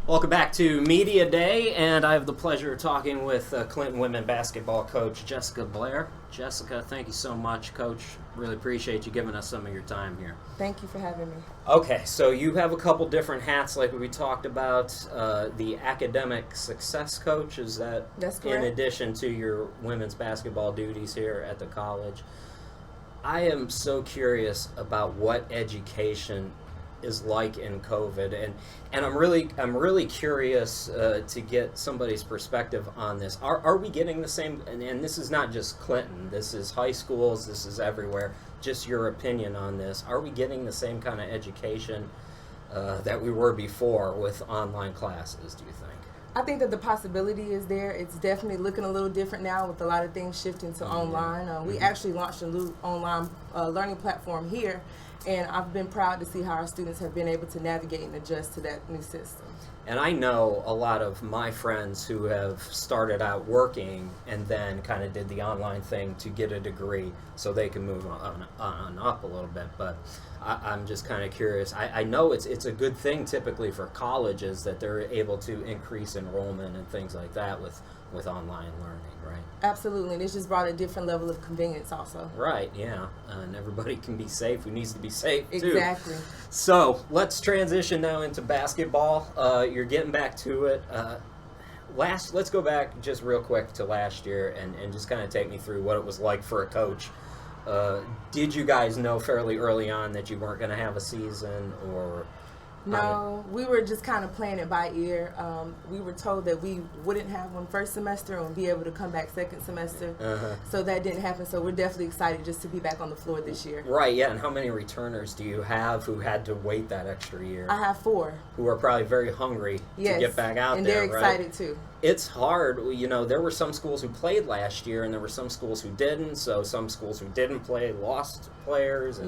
Welcome back to Media Day, and I have the pleasure of talking with Clinton women basketball coach Jessica Blair. Jessica, thank you so much, Coach. Really appreciate you giving us some of your time here. Thank you for having me. Okay, so you have a couple different hats like we talked about. The academic success coach, is that That's correct. in addition to your women's basketball duties here at the college? I am so curious about what education is like in COVID, and I'm really curious to get somebody's perspective on this. Are we getting the same? And this is not just Clinton. This is high schools. This is everywhere. Just your opinion on this. Are we getting the same kind of education that we were before with online classes? Do you think? I think that the possibility is there. It's definitely looking a little different now with a lot of things shifting to online. We actually launched a new online learning platform here, and I've been proud to see how our students have been able to navigate and adjust to that new system. And I know a lot of my friends who have started out working and then kind of did the online thing to get a degree so they can move on up a little bit. But I'm just kind of curious. I know it's a good thing typically for colleges that they're able to increase enrollment and things like that with online learning, right? Absolutely, and it's just brought a different level of convenience also. Right, yeah, and everybody can be safe who needs to be safe too. Exactly. So let's transition now into basketball. You're getting back to it. Let's go back just real quick to last year and just kind of take me through what it was like for a coach. Did you guys know fairly early on that you weren't going to have a season, or? No, we were just kind of playing it by ear. We were told that we wouldn't have one first semester and be able to come back second semester. So that didn't happen. So we're definitely excited just to be back on the floor this year. Right, yeah. And how many returners do you have who had to wait that extra year? I have 4. Who are probably very hungry to get back out and there, they're excited too. It's hard. You know, there were some schools who played last year and there were some schools who didn't. So some schools who didn't play lost players.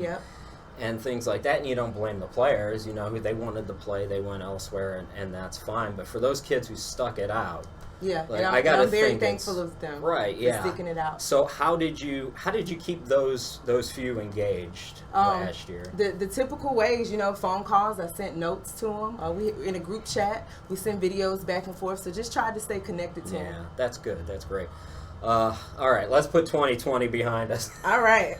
And things like that, and you don't blame the players. You know, who they wanted to play, they went elsewhere, and that's fine. But for those kids who stuck it out, and I'm very thankful of them, for sticking it out. So how did you keep those few engaged last year? The typical ways, you know, phone calls. I sent notes to them. We in a group chat. We send videos back and forth. So just tried to stay connected to them. Yeah, that's good. That's great. All right, let's put 2020 behind us. All right.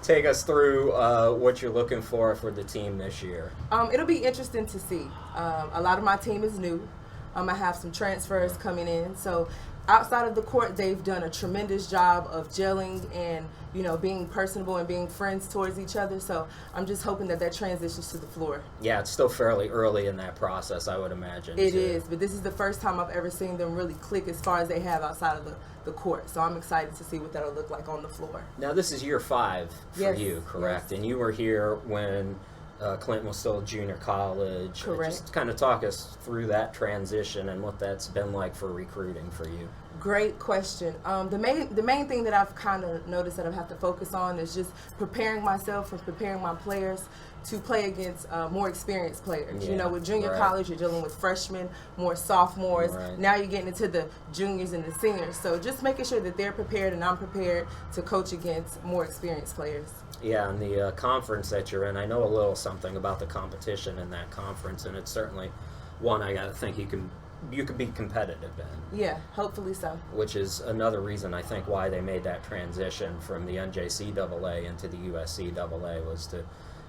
Take us through what you're looking for the team this year. It'll be interesting to see. A lot of my team is new. I have some transfers coming in. So outside of the court, they've done a tremendous job of gelling and, you know, being personable and being friends towards each other. So I'm just hoping that transitions to the floor. Yeah, it's still fairly early in that process, I would imagine. It is, but this is the first time I've ever seen them really click as far as they have outside of the court. So I'm excited to see what that'll look like on the floor. Now, this is year 5 for you, correct? Yes. And you were here when Clinton was still a junior college. Correct. Just kind of talk us through that transition and what that's been like for recruiting for you. Great question. The main thing that I've kind of noticed that I have to focus on is just preparing myself and preparing my players to play against more experienced players. You know, with junior college, you're dealing with freshmen, more sophomores. Now you're getting into the juniors and the seniors. So just making sure that they're prepared and I'm prepared to coach against more experienced players. Yeah, and the conference that you're in, I know a little something about the competition in that conference, and it's certainly one I got to think you can be competitive in. Yeah, hopefully so. Which is another reason I think why they made that transition from the NJCAA into the USCAA was to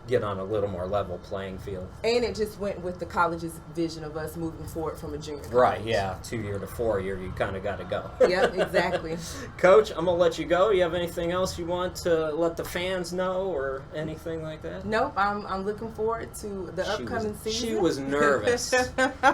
get on a little more level playing field. And it just went with the college's vision of us moving forward from a junior college. Right, yeah. 2-year to 4-year, you kind of got to go. Yep, exactly. Coach, I'm going to let you go. You have anything else you want to let the fans know or anything like that? Nope, I'm looking forward to the upcoming season. She was nervous.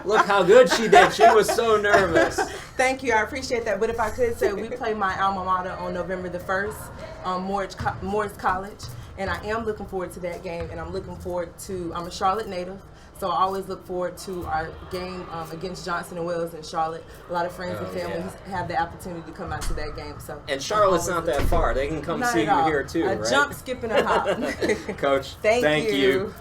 Look how good she did. She was so nervous. Thank you, I appreciate that. But if I could say, we play my alma mater on November the 1st, Morris College. And I am looking forward to that game, and I'm looking forward to, I'm a Charlotte native, so I always look forward to our game against Johnson & Wales in Charlotte. A lot of friends and family have the opportunity to come out to that game. So and Charlotte's not that far. They can come see you here too, right? Jump, skip, and a hop. Coach, thank you.